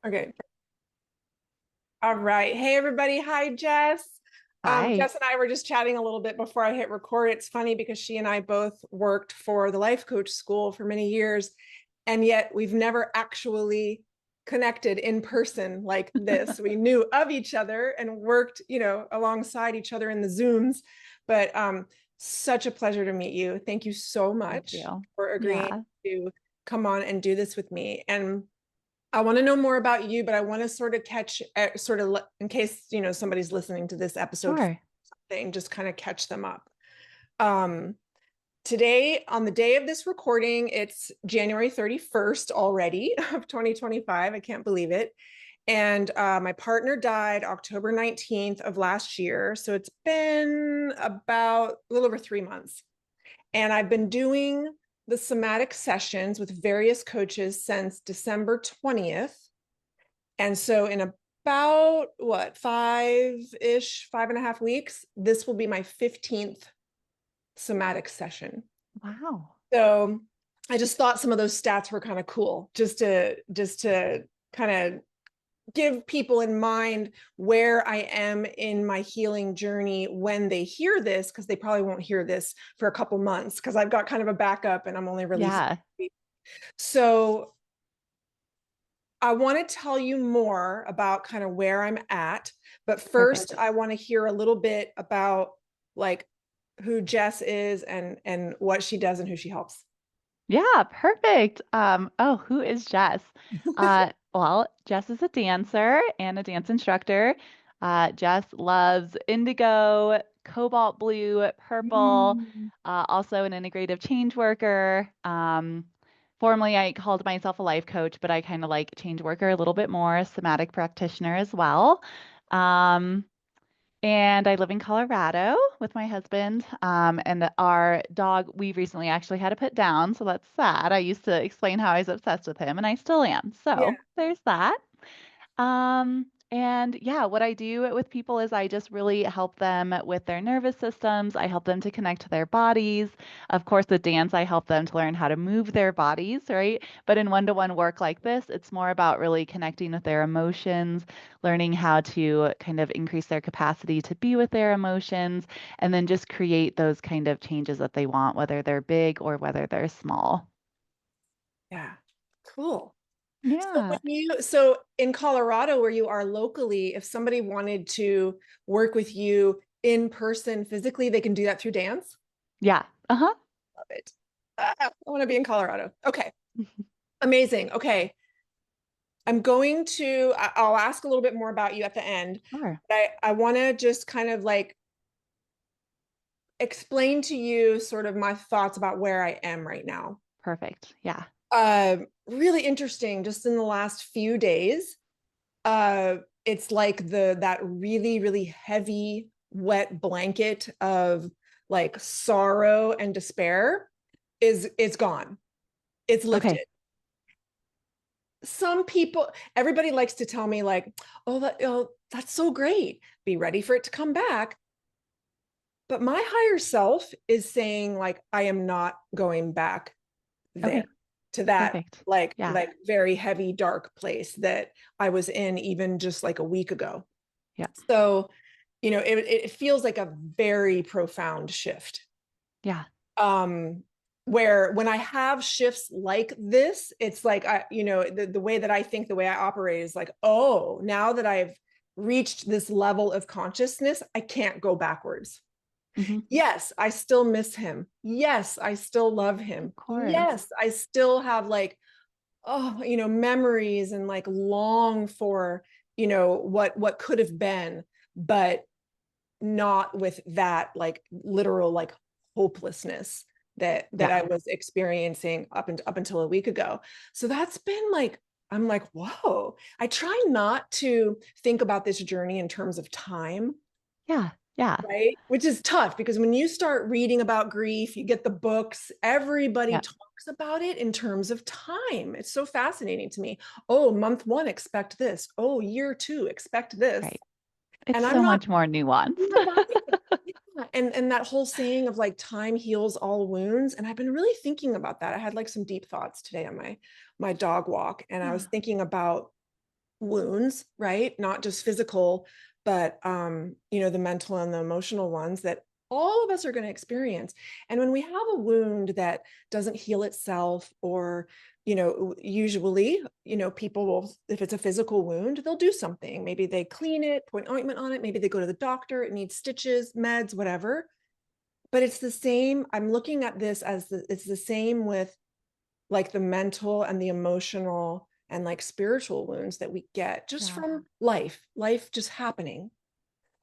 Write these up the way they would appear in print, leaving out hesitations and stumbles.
Okay. All right. Hey, everybody. Hi, Jess. Hi. Jess and I were just chatting a little bit before I hit record. It's funny because she and I both worked for the life coach school for many years, and yet we've never actually connected in person like this. We knew of each other and worked, alongside each other in the Zooms, but such a pleasure to meet you. Thank you so Thank much you. for agreeing Yeah, to come on and do this with me. And I want to know more about you, but I want to sort of catch, in case, somebody's listening to this episode, sure. something, just kind of catch them up. Um, Today, on the day of this recording, it's January 31st already of 2025. I can't believe it. And my partner died October 19th of last year. So it's been about a little over 3 months. And I've been doing the somatic sessions with various coaches since December 20th. And so in about what, 5.5 weeks, this will be my 15th somatic session. Wow. So I just thought some of those stats were kind of cool, just to kind of give people in mind where I am in my healing journey when they hear this, because they probably won't hear this for a couple months because I've got kind of a backup and I'm only releasing. Yeah, So I want to tell you more about kind of where I'm at, but first perfect. I want to hear a little bit about like who Jess is and what she does and who she helps. Yeah, perfect. Who is Jess? Well, Jess is a dancer and a dance instructor. Jess loves indigo, cobalt blue, purple, Mm. also an integrative change worker. Formerly, I called myself a life coach, but I kind of like change worker a little bit more, a somatic practitioner as well. Um, And I live in Colorado with my husband. And our dog, we recently actually had to put down, so that's sad. I used to explain how I was obsessed with him, and I still am. Yeah. So there's that. And yeah, what I do with people is I just really help them with their nervous systems. I help them to connect to their bodies. Of course, with dance, I help them to learn how to move their bodies, right? But in one-to-one work like this, it's more about really connecting with their emotions, learning how to kind of increase their capacity to be with their emotions, and then just create those kind of changes that they want, whether they're big or whether they're small. Yeah. Cool. Yeah. So in Colorado, where you are locally, if somebody wanted to work with you in person physically, they can do that through dance. Yeah. Uh-huh. Love it. I want to be in Colorado. Okay. Amazing. Okay. I'll ask a little bit more about you at the end. Sure. But I want to just kind of like explain to you sort of my thoughts about where I am right now. Perfect. Yeah. Really interesting. Just in the last few days, uh, it's like that really, really heavy, wet blanket of like sorrow and despair is gone. It's Okay. lifted. Some people, everybody likes to tell me like, oh, that's so great. Be ready for it to come back. But my higher self is saying like, I am not going back there Okay. to that Perfect. like Yeah. like very heavy dark place that I was in even just like a week ago. Yeah. So, it feels like a very profound shift. Yeah. Um, where when I have shifts like this, it's like the way that I think, the way I operate is like, oh, now that I've reached this level of consciousness, I can't go backwards. Hmm. Yes, I still miss him. Yes, I still love him. Of course. Yes, I still have like, memories and like long for, what could have been, but not with that like literal like hopelessness that Yeah. I was experiencing up until a week ago. So that's been like, I'm like, whoa. I try not to think about this journey in terms of time, Yeah. Yeah. right? Which is tough because when you start reading about grief, you get the books, everybody Yeah. talks about it in terms of time. It's so fascinating to me. Oh, month one, expect this. Oh, year two, expect this. Right. It's And I'm so not much more nuanced. I'm not buying it. Yeah. And that whole saying of like time heals all wounds. And I've been really thinking about that. I had like some deep thoughts today on my dog walk. And I was Yeah. thinking about wounds, right? Not just physical, but the mental and the emotional ones that all of us are going to experience. And when we have a wound that doesn't heal itself, or usually, people will, if it's a physical wound, they'll do something. Maybe they clean it, put ointment on it, maybe they go to the doctor, it needs stitches, meds, whatever. But it's the same. I'm looking at this as it's the same with like the mental and the emotional and like spiritual wounds that we get just Yeah. from life just happening.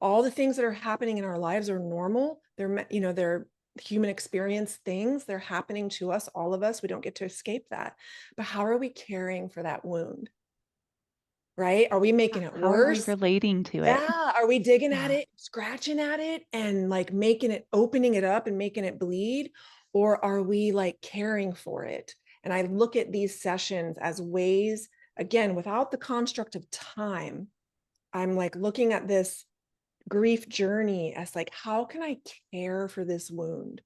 All the things that are happening in our lives are normal. They're human experience things. They're happening to us, all of us. We don't get to escape that. But how are we caring for that wound? Right? Are we making it How are we worse? relating to it? Yeah. Are we digging at Yeah. it, scratching at it, and like making it, opening it up and making it bleed? Or are we like caring for it? And I look at these sessions as ways, again, without the construct of time, I'm like looking at this grief journey as like, how can I care for this wound?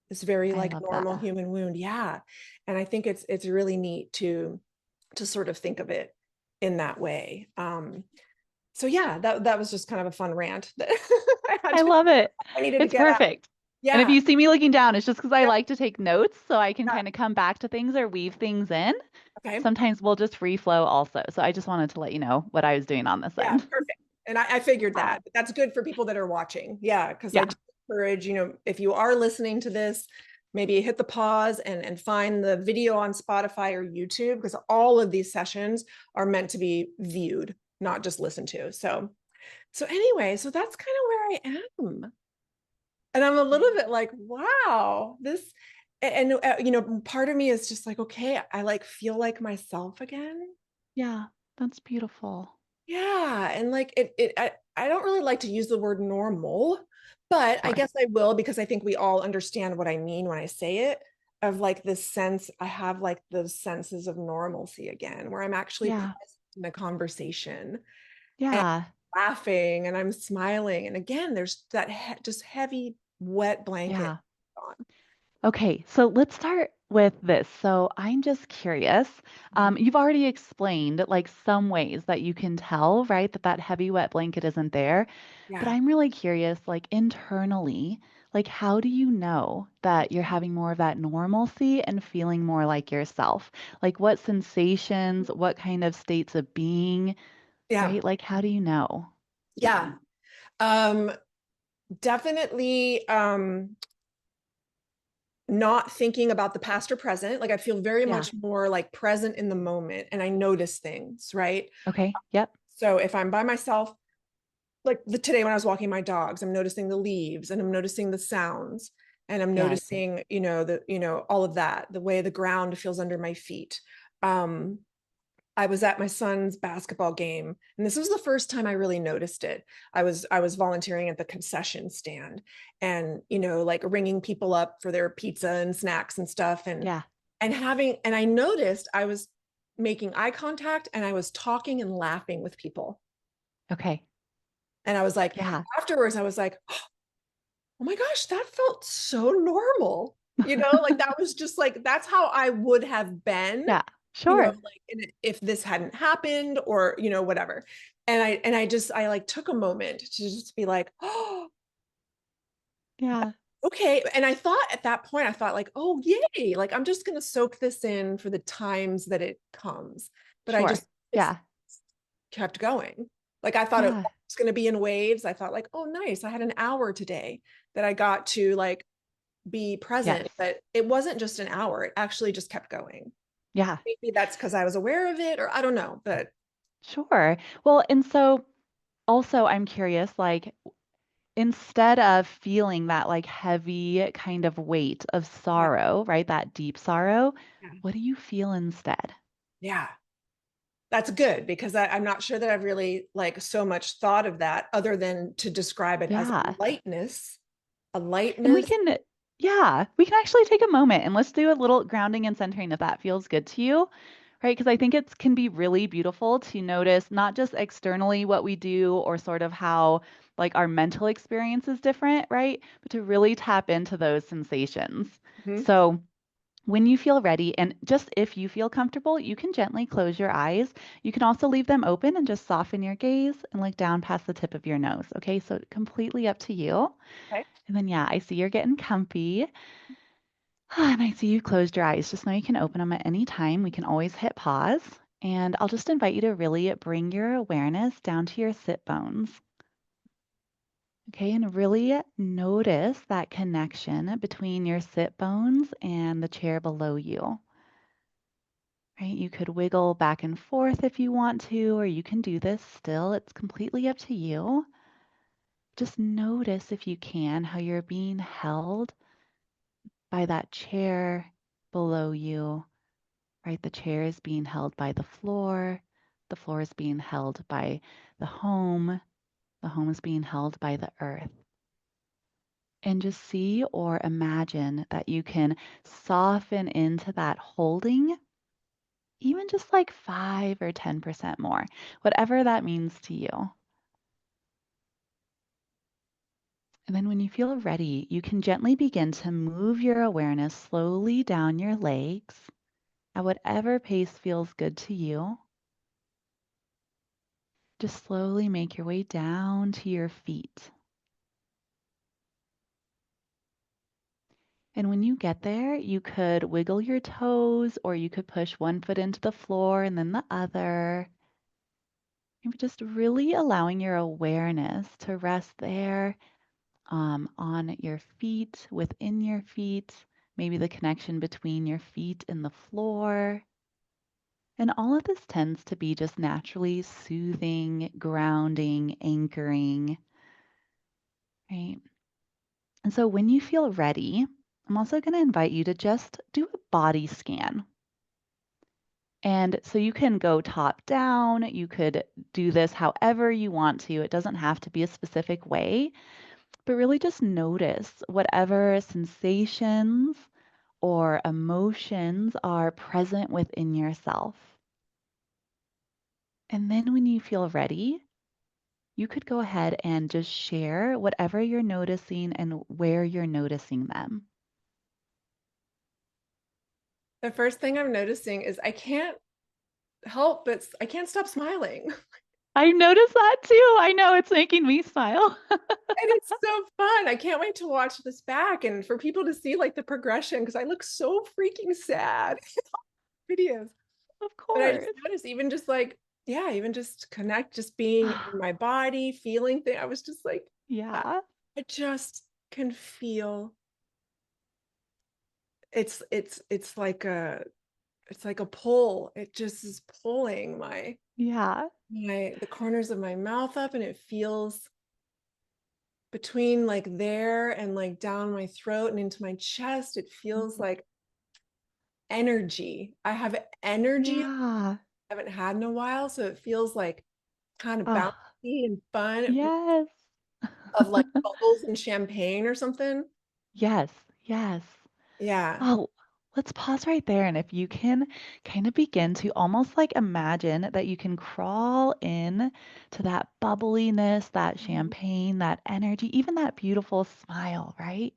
This very I like love that. normal human wound. Yeah. And I think it's really neat to sort of think of it in that way. So yeah, that was just kind of a fun rant that I love it. I needed to It's get out. perfect. And if Yeah. you see me looking down, it's just because I Yeah. like to take notes so I can Yeah. kind of come back to things or weave things in. Okay. Sometimes we'll just free flow also. So I just wanted to let you know what I was doing on this Yeah. end. Perfect. And I figured Yeah. that, but that's good for people that are watching. Yeah. Because I Yeah. just encourage, if you are listening to this, maybe hit the pause and find the video on Spotify or YouTube, because all of these sessions are meant to be viewed, not just listened to. So anyway, so that's kind of where I am. And I'm a little bit like, wow, this, and part of me is just like, okay, I like feel like myself again. Yeah. That's beautiful. Yeah. And like I don't really like to use the word normal, but I Sure. guess I will, because I think we all understand what I mean when I say it, of like this sense, I have like those senses of normalcy again, where I'm actually present Yeah. in a conversation and Yeah. laughing and I'm smiling. And again, there's that just heavy, wet blanket Yeah. on. Okay, so let's start with this. So I'm just curious. You've already explained like some ways that you can tell, right, that that heavy wet blanket isn't there. But Yeah. I'm really curious, like internally, like how do you know that you're having more of that normalcy and feeling more like yourself? Like what sensations, what kind of states of being, Yeah. right? Like how do you know? Yeah. Um, Definitely not thinking about the past or present. Like I feel very Yeah. much more like present in the moment and I notice things, right? Okay. Yep. So if I'm by myself, like today when I was walking my dogs, I'm noticing the leaves and I'm noticing the sounds and I'm Yes. noticing, all of that, the way the ground feels under my feet. Um, I was at my son's basketball game, and this was the first time I really noticed it. I was volunteering at the concession stand, and like ringing people up for their pizza and snacks and stuff, Yeah. and I noticed I was making eye contact and I was talking and laughing with people, Okay. and I was like, Yeah. afterwards, I was like, oh my gosh, that felt so normal. Like that was just like that's how I would have been, Yeah. Sure. like if this hadn't happened or whatever. And I like took a moment to just be like, oh, Yeah. okay. And I thought at that point, I thought like, oh yay, like I'm just gonna soak this in for the times that it comes. But I Sure. just it's Yeah. kept going. Like I thought it Yeah. was gonna be in waves. I thought like, oh nice, I had an hour today that I got to like be Yes. present, but it wasn't just an hour. It actually just kept going. Yeah. Maybe that's because I was aware of it, or I don't know, but Sure. Well, and so also I'm curious, like instead of feeling that like heavy kind of weight of yeah, sorrow, right? That deep sorrow, yeah, what do you feel instead? yeah. That's good because I'm not sure that I've really like so much thought of that other than to describe it as Yeah. a And we lightness. can, yeah, we can actually take a moment and let's do a little grounding and centering if that feels good to you, right? Because I think it can be really beautiful to notice not just externally what we do or sort of how like our mental experience is different, right? But to really tap into those sensations. Mhm. So When you feel ready, and just if you feel comfortable, you can gently close your eyes. You can also leave them open and just soften your gaze and look down past the tip of your nose. Okay, so completely up to you. Okay. And then, yeah, I see you're getting comfy. And I see you closed your eyes. Just know you can open them at any time. We can always hit pause. And I'll just invite you to really bring your awareness down to your sit bones. Okay, and really notice that connection between your sit bones and the chair below you. Right? You could wiggle back and forth if you want to, or you can do this still. It's completely up to you. Just notice if you can how you're being held by that chair below you, right? The chair is being held by the floor is being held by the home is being held by the earth. And just see or imagine that you can soften into that holding, even just like 5 or 10% more, whatever that means to you. And then when you feel ready, you can gently begin to move your awareness slowly down your legs at whatever pace feels good to you. Just slowly make your way down to your feet. And when you get there, you could wiggle your toes or you could push one foot into the floor and then the other. Maybe just really allowing your awareness to rest there on your feet, within your feet, maybe the connection between your feet and the floor. And all of this tends to be just naturally soothing, grounding, anchoring, right? And so when you feel ready, I'm also going to invite you to just do a body scan. And so you can go top down, you could do this however you want to. It doesn't have to be a specific way, but really just notice whatever sensations or emotions are present within yourself. And then when you feel ready, you could go ahead and just share whatever you're noticing and where you're noticing them. The first thing I'm noticing is I can't help but I can't stop smiling. I noticed that too. I know it's making me smile. And it's so fun. I can't wait to watch this back and for people to see like the progression because I look so freaking sad in videos. Of But I just course. noticed even just like, yeah, even just connect, just being in my body, feeling things. I was just like, I Yeah. I just can feel it's like a pull. It just is pulling Yeah. the corners of my mouth up and it feels between like there and like down my throat and into my chest. It feels Mhm. like energy. I have energy I Yeah. haven't had in a while. So it feels like kind of Oh, bouncy and fun. It reminds yes. of like bubbles and champagne or something. Yes. Yes. Yeah. Oh, let's pause right there. And if you can kind of begin to almost like imagine that you can crawl in to that bubbliness, that Mhm. champagne, that energy, even that beautiful smile, right?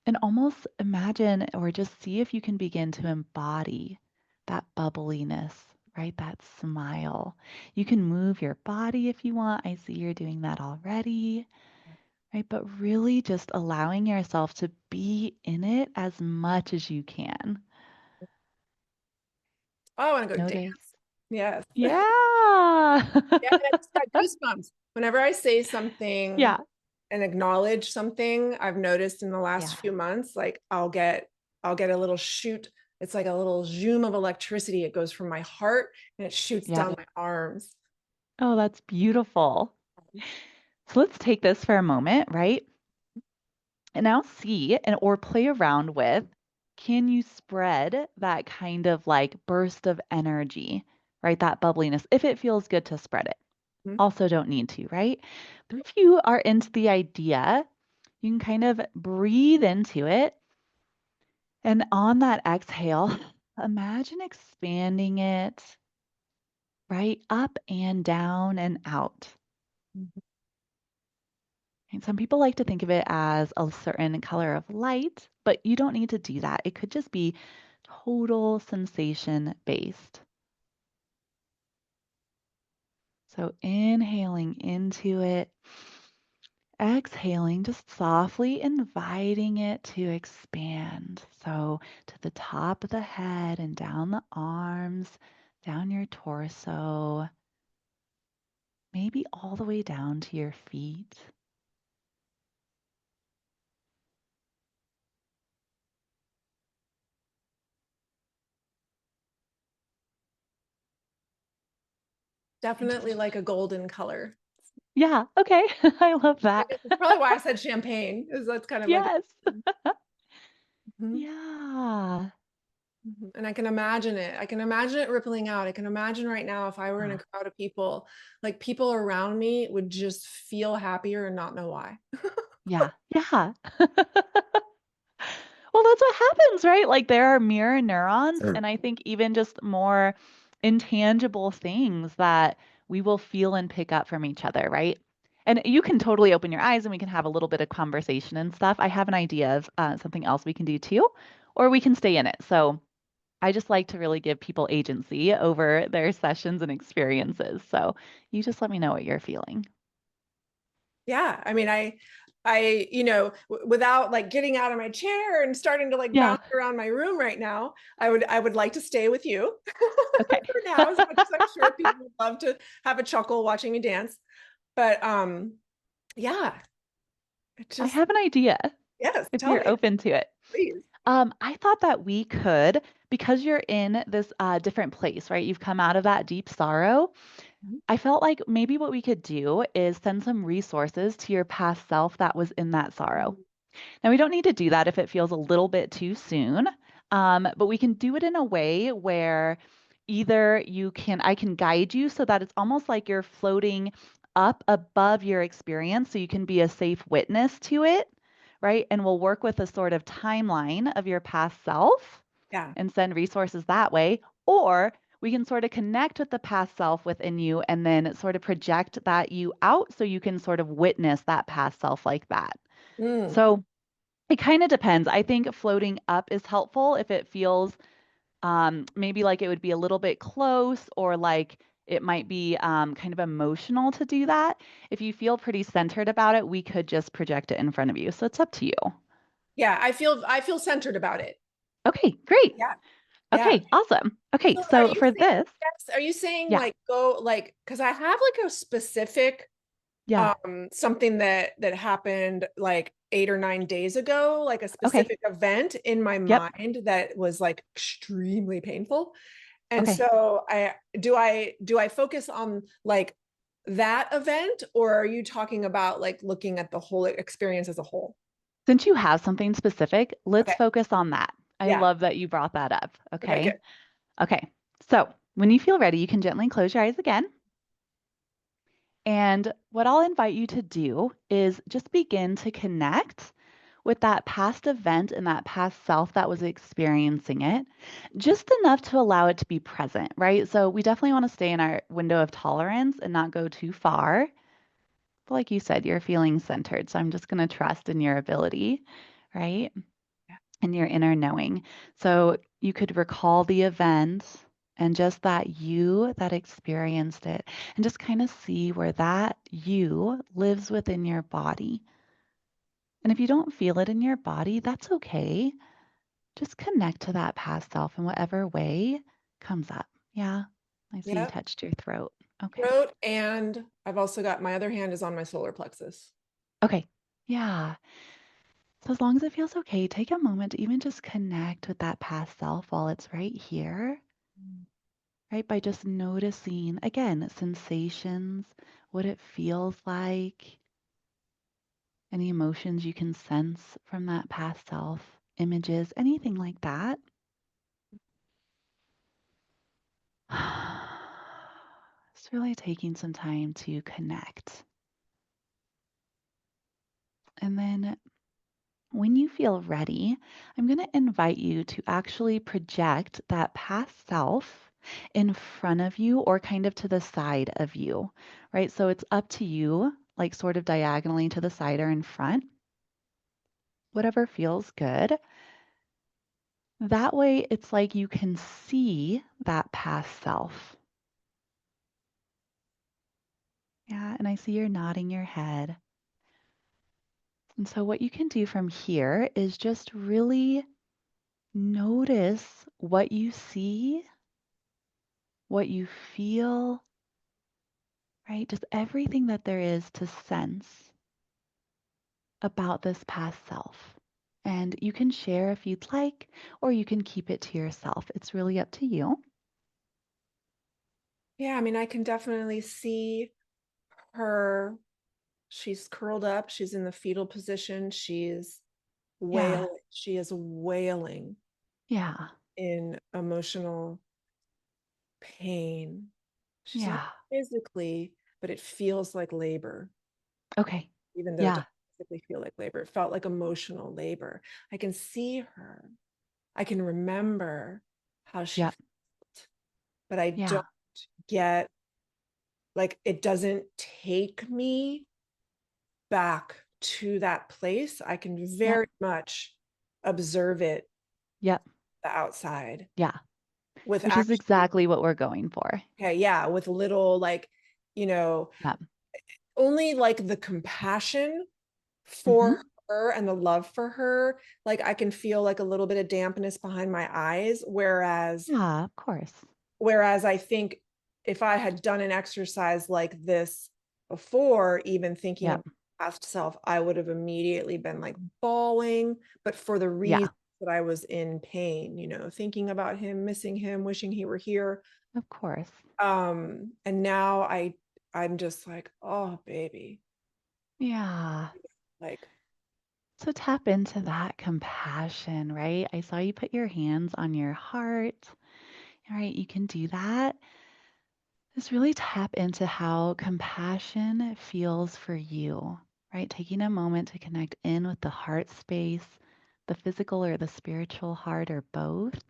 And almost imagine or just see if you can begin to embody that bubbliness, right? That smile. You can move your body if you want. I see you're doing that already, right? But really just allowing yourself to be in it as much as you can. Oh, I want to go dance. Notice. Yes. Yeah. Yeah, and I just got goosebumps. Whenever I say something Yeah. and acknowledge something I've noticed in the last Yeah. few months, like I'll get a little shoot. It's like a little zoom of electricity. It goes from my heart and it shoots Yeah. down my arms. Oh, that's beautiful. So let's take this for a moment, right? And now see and or play around with, can you spread that kind of like burst of energy, right? That bubbliness, if it feels good to spread it. Mhm. Also don't need to, right? But if you are into the idea, you can kind of breathe into it. And on that exhale, imagine expanding it right up and down and out. And some people like to think of it as a certain color of light, but you don't need to do that. It could just be total sensation based. So inhaling into it, exhaling, just softly inviting it to expand. So to the top of the head and down the arms, down your torso, maybe all the way down to your feet. Definitely like a golden color. Yeah, okay. I love I that. guess that's probably why I said champagne, is that's kind of like Yes. mhm, Yeah. mhm. And I can imagine it. I can imagine it rippling out. I can imagine right now if I were in a Yeah. crowd of people, like people around me would just feel happier and not know why. Yeah. Yeah. Well, that's what happens, right? Like there are mirror neurons, Sure. and I think even just more intangible things that we will feel and pick up from each other, right? And you can totally open your eyes and we can have a little bit of conversation and stuff. I have an idea of something else we can do too, or we can stay in it. So I just like to really give people agency over their sessions and experiences. So you just let me know what you're feeling. Yeah, I mean, without like getting out of my chair and starting to like Yeah. bounce around my room right now, I would like to stay with you Okay. for now, as much as I'm sure people would love to have a chuckle watching me dance. But yeah, it I just have an idea yes, if tell you're me, open to it. please. I thought that we could, because you're in this different place, right? You've come out of that deep sorrow. Mhm. I felt like maybe what we could do is send some resources to your past self that was in that sorrow. Now, we don't need to do that if it feels a little bit too soon, but we can do it in a way where either I can guide you so that it's almost like you're floating up above your experience so you can be a safe witness to it, right? And we'll work with a sort of timeline of your past self Yeah. and send resources that way. Or we can sort of connect with the past self within you and then sort of project that you out so you can sort of witness that past self like that. Mm. So, it kind of depends. I think floating up is helpful if it feels maybe like it would be a little bit close or like it might be kind of emotional to do that. If you feel pretty centered about it, we could just project it in front of you. So it's up to you. Yeah, I feel centered about it. Okay, great. Yeah. Yeah. Okay, awesome. Okay, So so for this, are you saying yeah, like go like because I have like a specific yeah, something that happened like 8 or 9 days ago, like a okay, specific event in my yep, mind that was like extremely painful. And okay. so I focus on like that event, or are you talking about like looking at the whole experience as a whole? Since you have something specific, let's Okay. focus on that. I Yeah. love that you brought that up. Okay, good. Okay. Okay. So when you feel ready, you can gently close your eyes again. And what I'll invite you to do is just begin to connect with that past event and that past self that was experiencing it, just enough to allow it to be present, right? So we definitely want to stay in our window of tolerance and not go too far. But like you said, you're feeling centered. So I'm just going to trust in your ability, right? And your inner knowing. So you could recall the event and just that you that experienced it and just kind of see where that you lives within your body. And if you don't feel it in your body, that's okay. Just connect to that past self in whatever way comes up. Yeah. I see you Yeah. touched your throat. Okay. Throat, and I've also got my other hand is on my solar plexus. Okay. Yeah. So as long as it feels okay, take a moment to even just connect with that past self while it's right here, right? By just noticing, again, sensations, what it feels like, any emotions you can sense from that past self, images, anything like that. Just really taking some time to connect. And then when you feel ready, I'm going to invite you to actually project that past self in front of you or kind of to the side of you, right? So it's up to you, like sort of diagonally to the side or in front, whatever feels good. That way, it's like you can see that past self. Yeah, and I see you're nodding your head. And so, what you can do from here is just really notice what you see, what you feel, right? Just everything that there is to sense about this past self. And you can share if you'd like, or you can keep it to yourself. It's really up to you. Yeah, I mean, I can definitely see her. She's curled up, she's in the fetal position, Yeah, she is wailing yeah, in emotional pain. She's not yeah. physically, but it feels like labor, Okay. even though it Yeah, doesn't physically feel like labor. It felt like emotional labor. I can see her. I can remember how she yep, felt, but I yeah, don't get, like, it doesn't take me back to that place. I can yep, very much observe it yep, the outside yeah. with Which is actually, exactly what we're going for. okay, yeah, with little, like, you know, Yep. only like the compassion Mm-hmm. for her and the love for her, like I can feel like a little bit of dampness behind my eyes, Yeah, of course. whereas I think if I had done an exercise like this before, even thinking of Yep. past self, I would have immediately been like bawling, but for the reason Yeah, that I was in pain, thinking about him, missing him, wishing he were here. of course. And now I'm just like, oh baby, Yeah. like, So tap into that compassion, right? I saw you put your hands on your heart. All right, you can do that. Just really tap into how compassion feels for you, right? Taking a moment to connect in with the heart space, the physical or the spiritual heart, or both.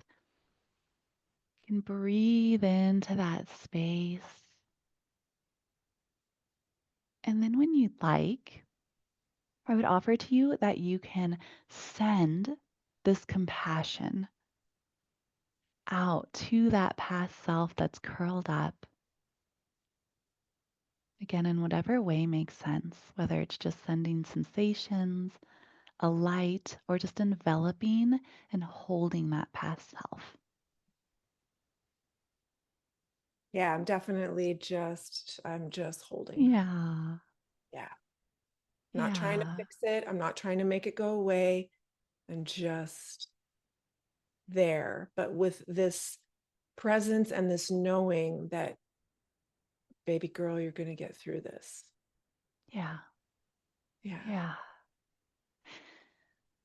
You can breathe into that space. And then, when you'd like, I would offer to you that you can send this compassion out to that past self that's curled up. Again, in whatever way makes sense, whether it's just sending sensations, a light, or just enveloping and holding that past self. yeah, I'm just holding her. Yeah, Yeah. Not trying to yeah, fix it. I'm not trying to make it go away. I'm just there, but with this presence and this knowing that, baby girl, you're going to get through this. yeah, Yeah. yeah.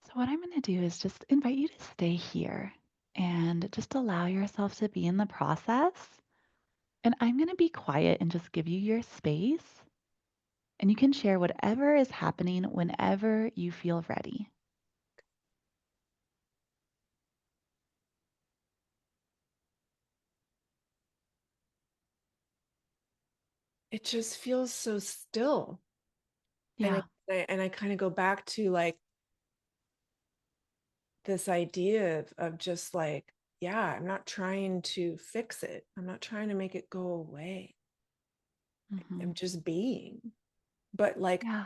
So, what I'm going to do is just invite you to stay here and just allow yourself to be in the process. And I'm going to be quiet and just give you your space. And you can share whatever is happening whenever you feel ready. It just feels so still. And Yeah. I kind of go back to like this idea of just like, yeah, I'm not trying to fix it. I'm not trying to make it go away. Hmm. I'm just being. But like Yeah.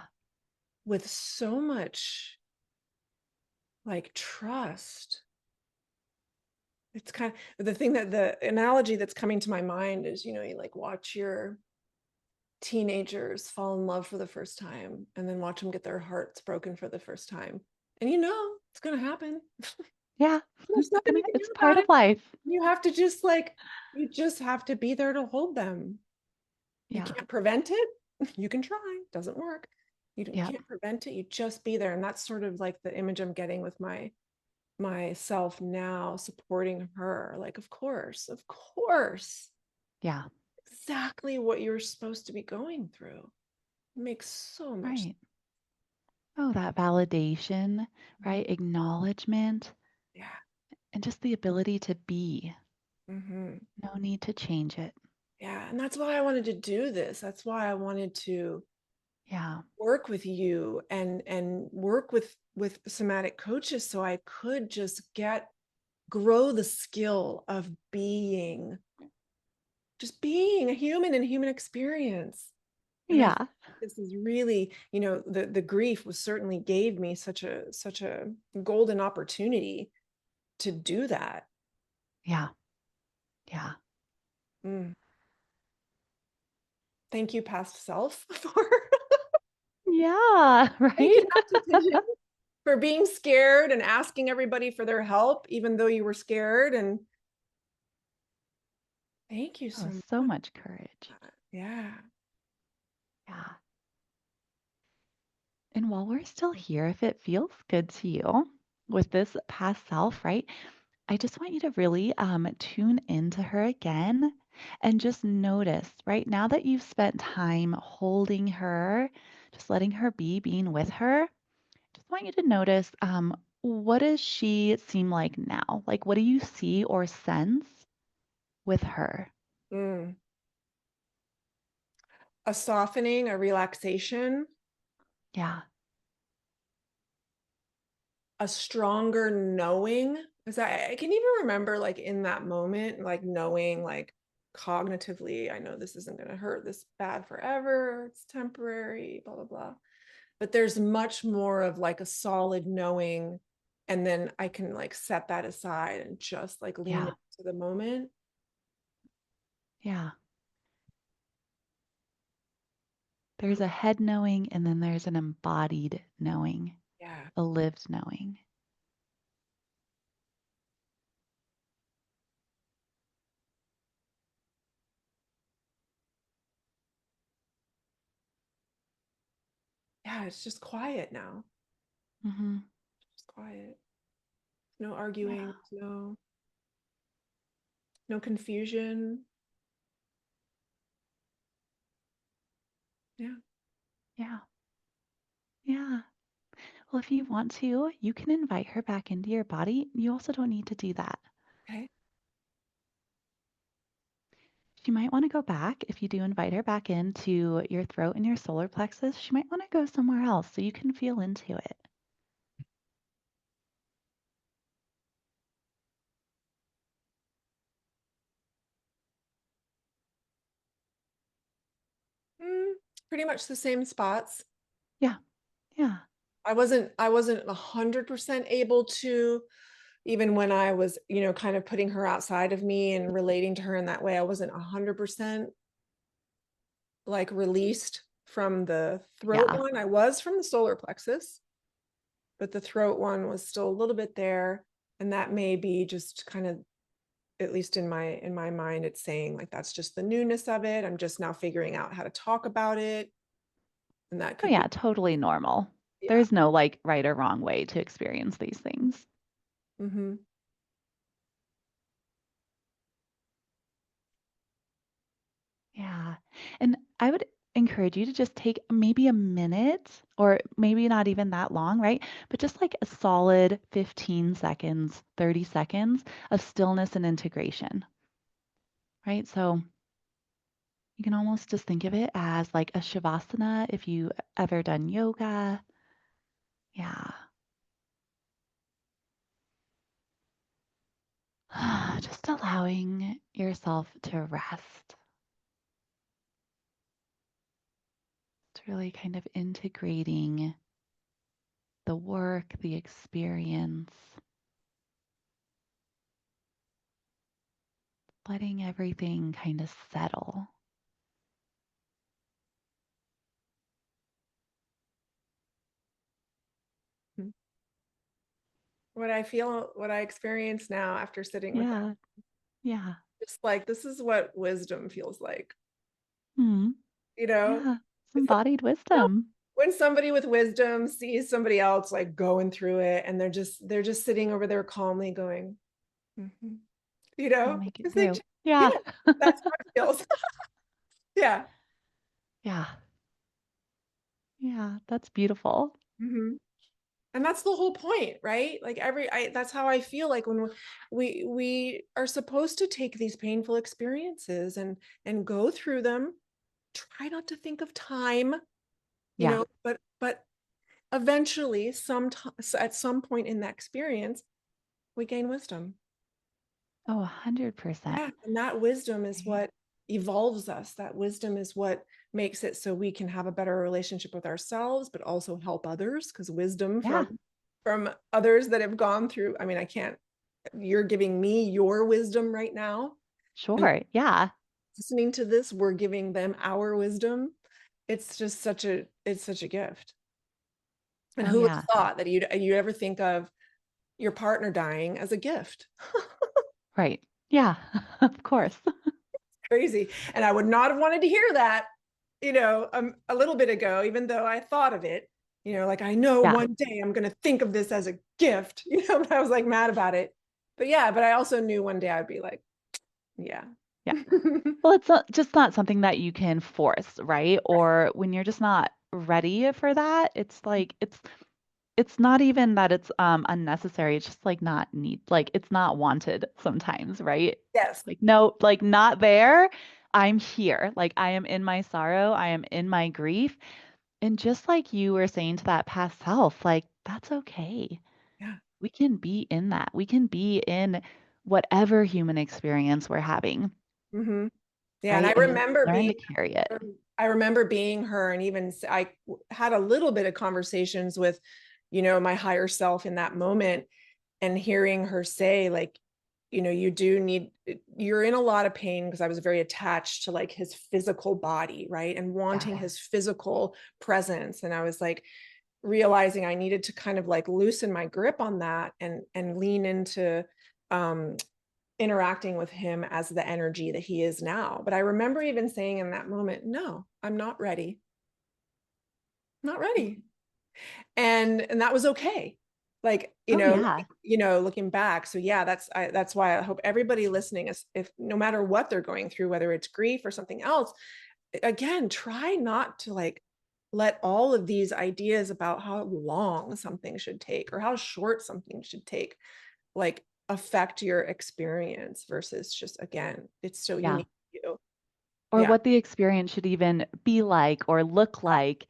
with so much like trust, it's kind of the thing, that the analogy that's coming to my mind is, you like watch your teenagers fall in love for the first time and then watch them get their hearts broken for the first time. And it's going to happen. Yeah. There's nothing you can It's do about part it. of life. You have to just like, you just have to be there to hold them. You Yeah. can't prevent it. You can try, doesn't work. You Yep. can't prevent it. You just be there. And that's sort of like the image I'm getting with myself now, supporting her. Like, of course, Yeah. exactly what you're supposed to be going through. It makes so much Right. Oh, that validation, sense. right? Acknowledgement Yeah. and just the ability to be. Hmm. No need to change it. Yeah. And that's why I wanted to do this. That's why I wanted to Yeah. work with you and work with somatic coaches, so I could just get grow the skill of being, just being a human in human experience. And I think Yeah. this is really, the grief was certainly gave me such a golden opportunity to do that. Yeah. Yeah. Mm. Thank you, past self, for Yeah. making Right. that decision, for being scared and asking everybody for their help, even though you were scared. And thank you Oh, so so much. much courage. Yeah. Yeah. And while we're still here, if it feels good to you with this past self, right? I just want you to really tune into her again and just notice, right? Now that you've spent time holding her, just letting her be, being with her, just want you to notice what does she seem like now? Like, what do you see or sense with her? Mm. A softening, a relaxation, Yeah. a stronger knowing. Because I can even remember, like, in that moment, like, knowing, like, cognitively, I know this isn't going to hurt this bad forever. It's temporary, blah, blah, blah. But there's much more of like a solid knowing. And then I can like set that aside and just like lean Yeah. into the moment. Yeah. Oh, There's a head knowing and then there's an embodied knowing, yeah. a lived knowing. Yeah. It's just quiet now. Hmm. Just quiet. No Yeah. arguing. No confusion. Yeah. Yeah. Yeah. Well, if you want to, you can invite her back into your body. You also don't need to do that. Okay. She might want to go back. If you do invite her back into your throat and your solar plexus, she might want to go somewhere else so you can feel into it. Mm, pretty much the same spots. Yeah. Yeah. I wasn't 100% able to, even when I was, kind of putting her outside of me and relating to her in that way. I wasn't 100% like released from the throat Yeah. one. I was from the solar plexus, but the throat one was still a little bit there. And that may be just kind of, at least in my mind, it's saying like that's just the newness of it. I'm just now figuring out how to talk about it. And that Oh, could yeah. be, Totally normal. yeah. There's no like right or wrong way to experience these things. Mm-hmm. Yeah. And I would encourage you to just take maybe a minute or maybe not even that long, right? But just like a solid 15 seconds, 30 seconds of stillness and integration, right? So you can almost just think of it as like a shavasana if you ever done yoga. Yeah. Just allowing yourself to rest. It's really kind of integrating the work, the experience, letting everything kind of settle. What I experience now after sitting with them, Yeah. Yeah. just like this is what wisdom feels like, Mm, you know? yeah. It's It's like, embodied you know, wisdom. when somebody with wisdom sees somebody else like going through it and they're just sitting over there calmly going, "Mhm," I'll make it because they, through. Yeah. yeah, that's how it feels. Yeah. Yeah. Yeah. That's beautiful. Hmm. And that's the whole point, right? Like that's how I feel like when we are supposed to take these painful experiences and go through them, try not to think of time, Yeah. but eventually at some point in that experience, we gain wisdom. Oh, 100%. Yeah, and that wisdom is what evolves us. That wisdom is what makes it so we can have a better relationship with ourselves, but also help others, because wisdom Yeah, from others that have gone through, I mean, I can't, you're giving me your wisdom right now. And sure. Yeah. listening to this, we're giving them our wisdom. It's just it's such a gift. And Oh, who would have yeah. thought that you'd ever think of your partner dying as a gift? Right. Yeah, of course. Crazy. And I would not have wanted to hear that, a little bit ago, even though I thought of it, like I know Yeah. one day I'm going to think of this as a gift, but I was like mad about it. But yeah, but I also knew one day I'd be like, yeah. Yeah. Well, it's not, just not something that you can force, right? Or when you're just not ready for that, it's like it's not even that it's unnecessary. It's just like not need, like it's not wanted sometimes, right? Yes. Like no, like not there. I'm here. Like I am in my sorrow, I am in my grief. And just like you were saying to that past self, like that's okay. Yeah. We can be in that. We can be in whatever human experience we're having, Hmm. Yeah. And right? And just learn to carry it. I remember being her, and even I had a little bit of conversations with, my higher self in that moment, and hearing her say, like, you do need, you're in a lot of pain, because I was very attached to like his physical body, right? And Yeah. wanting his physical presence. And I was like realizing I needed to kind of like loosen my grip on that, and lean into um interacting with him as the energy that he is now. But I remember even saying in that moment, no, I'm not ready. I'm not ready. And that was okay. Like, Oh, yeah. looking back. So yeah, that's why I hope everybody listening is, if no matter what they're going through, whether it's grief or something else, again, try not to like let all of these ideas about how long something should take or how short something should take like affect your experience, versus just, again, it's so Yeah. unique to you. Or Yeah. what the experience should even be like or look like,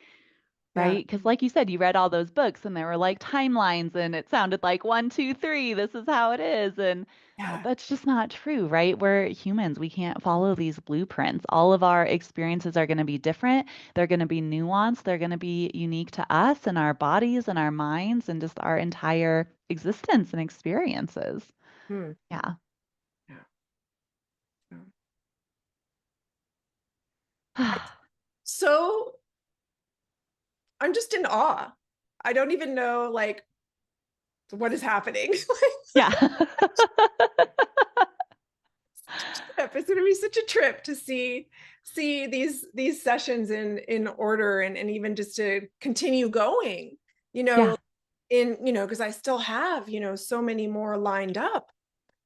Yeah. right? Because, like you said, you read all those books and there were like timelines and it sounded like one, two, three, this is how it is. And Yeah. that's just not true, right? We're humans. We can't follow these blueprints. All of our experiences are going to be different. They're going to be nuanced. They're going to be unique to us and our bodies and our minds and just our entire existence and experiences. Hmm. Yeah. Yeah. Yeah. I, so I'm just in awe. I don't even know like what is happening. Yeah. It's going to be such a trip to see these sessions in order, and even just to continue going, you know, Yeah. because I still have, so many more lined up,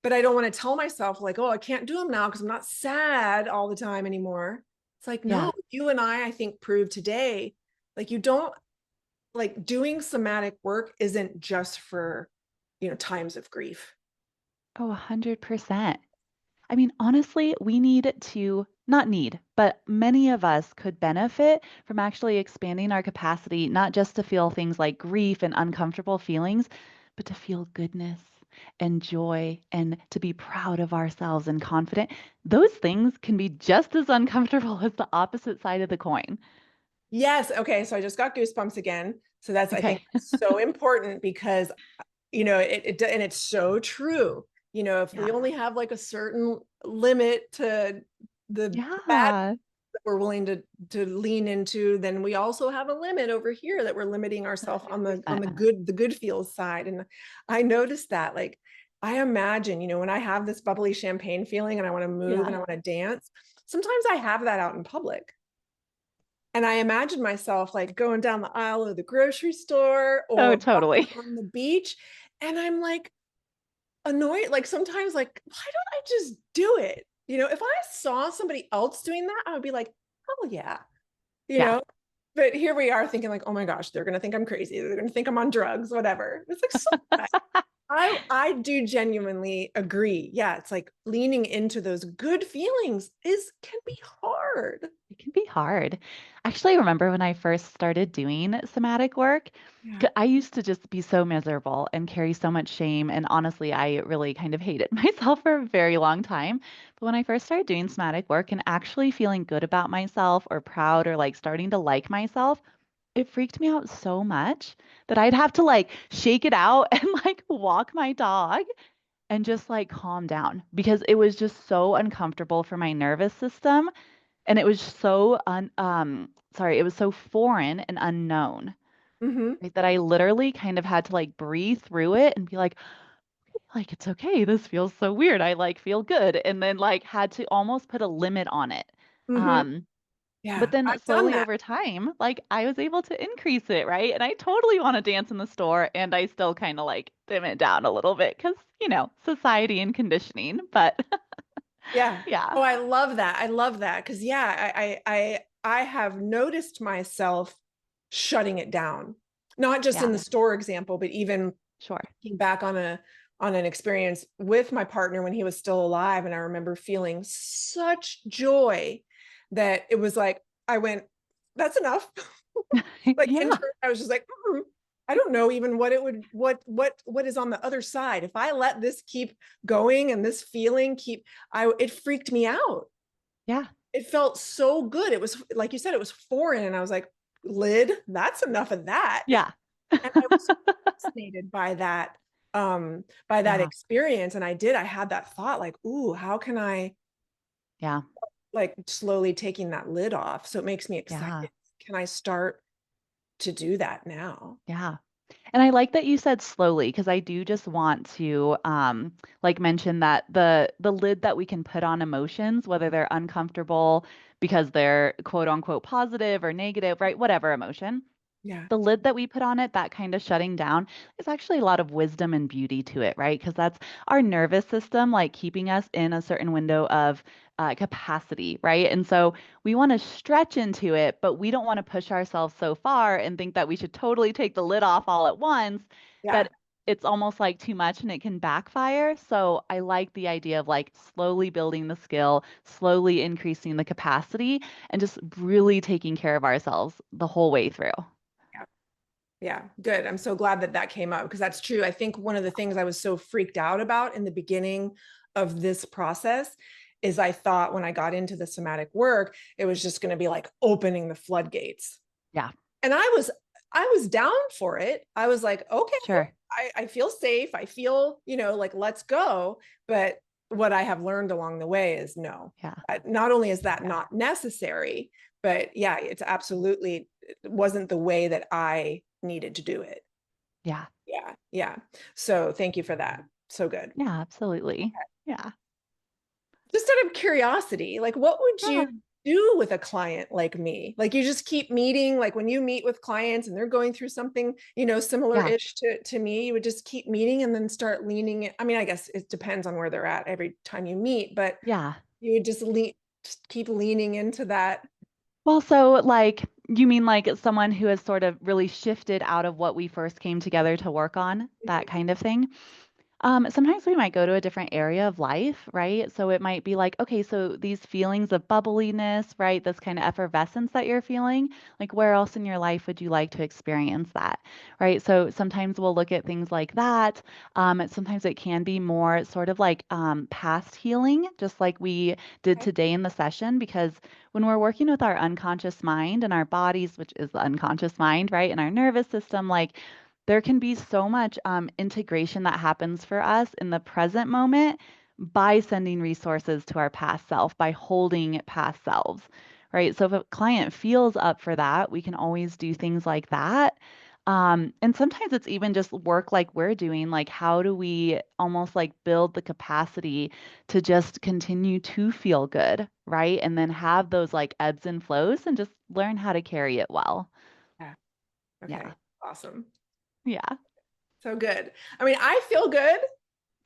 but I don't want to tell myself like, oh, I can't do them now because I'm not sad all the time anymore. It's like, Yeah. no, you and I think proved today, like you don't, like doing somatic work isn't just for, times of grief. Oh, 100%. I mean, honestly, we need to, not need, but many of us could benefit from actually expanding our capacity, not just to feel things like grief and uncomfortable feelings, but to feel goodness and joy and to be proud of ourselves and confident. Those things can be just as uncomfortable as the opposite side of the coin. Yes. Okay. So I just got goosebumps again. So that's, I think, Okay. so important, because, and it's so true. If we Yeah. only have like a certain limit to the bad Yeah. that we're willing to lean into, then we also have a limit over here that we're limiting ourselves on the 100%. good feels side. And I noticed that, like, I imagine, when I have this bubbly champagne feeling and I want to move Yeah. and I want to dance, sometimes I have that out in public. And I imagine myself like going down the aisle of the grocery store Oh, or walking totally. on the beach. And I'm like annoyed. Like sometimes, like, why don't I just do it? If I saw somebody else doing that, I would be like, oh yeah, you Yeah. know. But here we are thinking like, oh my gosh, they're gonna think I'm crazy. They're gonna think I'm on drugs, whatever. It's like so I do genuinely agree. Yeah, it's like leaning into those good feelings is can be hard. It can be hard. Actually, I remember when I first started doing somatic work, Yeah. I used to just be so miserable and carry so much shame. And honestly, I really kind of hated myself for a very long time. But when I first started doing somatic work and actually feeling good about myself or proud or like starting to like myself, it freaked me out so much that I'd have to like shake it out and like walk my dog and just like calm down because it was just so uncomfortable for my nervous system and it was so it was so foreign and unknown, Hmm. right? That I literally kind of had to like breathe through it and be like it's okay. This feels so weird. I like feel good. And then like had to almost put a limit on it. Hmm. Um, but Yeah. then I've done slowly that. over time, like I was able to increase it, right? And I totally want to dance in the store and I still kind of like dim it down a little bit because, society and conditioning. But Yeah. yeah, Oh, I love that. I love that. Because yeah, I have noticed myself shutting it down. Not just in yeah, the store example, but even sure. looking back on an experience with my partner when he was still alive. And I remember feeling such joy that it was like I went, that's enough. Like Yeah, intern, I was just like, I don't know even what it would what is on the other side. If I let this keep going and this feeling keep, I it freaked me out. yeah, It felt so good. It was like you said, it was foreign, and I was like, lid, that's enough of that. yeah. And I was fascinated by that Yeah, experience. And I had that thought like, ooh, how can I yeah, like slowly taking that lid off? So it makes me yeah, excited. Can I start to do that now? yeah. And I like that you said slowly because I do just want to like mention that the lid that we can put on emotions, whether they're uncomfortable because they're quote unquote positive or negative, right? Whatever emotion, Yeah. the lid that we put on it, that kind of shutting down, is actually a lot of wisdom and beauty to it, right? Because that's our nervous system, like keeping us in a certain window of capacity, right? And so we want to stretch into it, but we don't want to push ourselves so far and think that we should totally take the lid off all at once, Yeah. that it's almost like too much and it can backfire. So I like the idea of like slowly building the skill, slowly increasing the capacity, and just really taking care of ourselves the whole way through. Yeah. Yeah, good. I'm so glad that that came up because that's true. I think one of the things I was so freaked out about in the beginning of this process is I thought when I got into the somatic work, it was just going to be like opening the floodgates. Yeah. And I was down for it. I was like, okay, Sure. I feel safe. I feel, like let's go. But what I have learned along the way is no. Yeah. Not only is that Yeah. not necessary, but yeah, it's absolutely, it wasn't the way that I needed to do it. Yeah. Yeah. Yeah. So thank you for that. So good. Yeah, absolutely. Yeah. Just out of curiosity, like what would you Yeah. do with a client like me? Like you just keep meeting, like when you meet with clients and they're going through something, Yeah. similar-ish to me, you would just keep meeting and then start leaning it. I mean, I guess it depends on where they're at every time you meet, but Yeah. you would just keep leaning into that. Well, so like you mean like someone who has sort of really shifted out of what we first came together to work on, that kind of thing? Sometimes we might go to a different area of life, right? So it might be like, okay, so these feelings of bubbliness, right? This kind of effervescence that you're feeling, like where else in your life would you like to experience that, right? So sometimes we'll look at things like that. Sometimes it can be more sort of like past healing, just like we did Okay. today in the session, because when we're working with our unconscious mind and our bodies, which is the unconscious mind, right? And our nervous system, like there can be so much integration that happens for us in the present moment by sending resources to our past self, by holding past selves, right? So if a client feels up for that, we can always do things like that. And sometimes it's even just work like we're doing, like how do we almost like build the capacity to just continue to feel good, right? And then have those like ebbs and flows and just learn how to carry it well. Yeah. Yeah. Okay. Awesome. Yeah. So good. I mean, I feel good.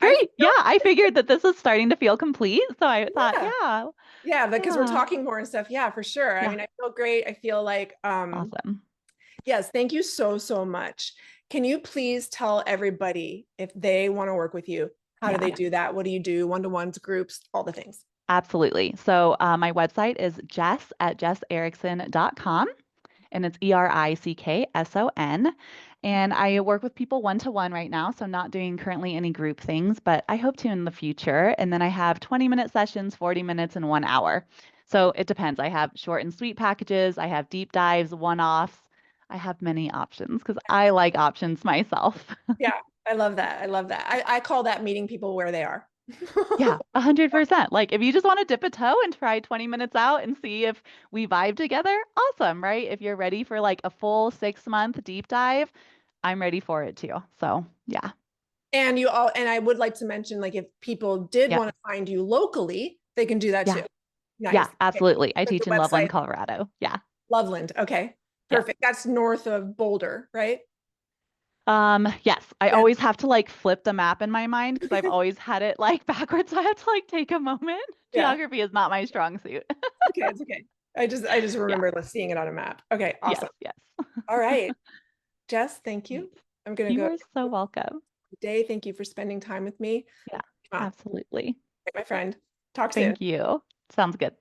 I Great. Yeah, feel, I figured that this was starting to feel complete. So I thought, yeah. yeah, Yeah, because we're yeah, talking more and stuff. Yeah, for sure. I yeah, mean, I feel great. I feel like, awesome. yes, thank you so, so much. Can you please tell everybody if they want to work with you, how do Yeah, they do that? What do you do? One-to-ones, groups, all the things. Absolutely. So my website is jess@jesserickson.com, and it's Erickson. And I work with people one to one right now, so not doing currently any group things, but I hope to in the future. And then I have 20-minute sessions, 40 minutes, and 1 hour. So it depends. I have short and sweet packages, I have deep dives, one-offs. I have many options because I like options myself. Yeah, I love that. I love that. I call that meeting people where they are. Yeah, 100%. Like if you just want to dip a toe and try 20 minutes out and see if we vibe together, awesome, right? If you're ready for like a full 6-month deep dive, I'm ready for it too. So, yeah. And I would like to mention, like, if people did Yep. want to find you locally, they can do that Yeah. too. Nice. Yeah, Okay. absolutely. I Put the teach in Loveland, website, Colorado. Yeah. Loveland. Okay. Yep. Perfect. That's north of Boulder, right? Yes, I Yeah. always have to like flip the map in my mind because I've always had it like backwards. So I have to like take a moment. Yeah. Geography is not my strong suit. Okay. It's okay. I just Yeah. remember seeing it on a map. Okay. Yes, Awesome. yes. All right. Jess, thank you. I'm gonna You go are so welcome. today. Thank you for spending time with me. Yeah, Ah, absolutely. my friend. Talk soon. Thank you. Sounds good.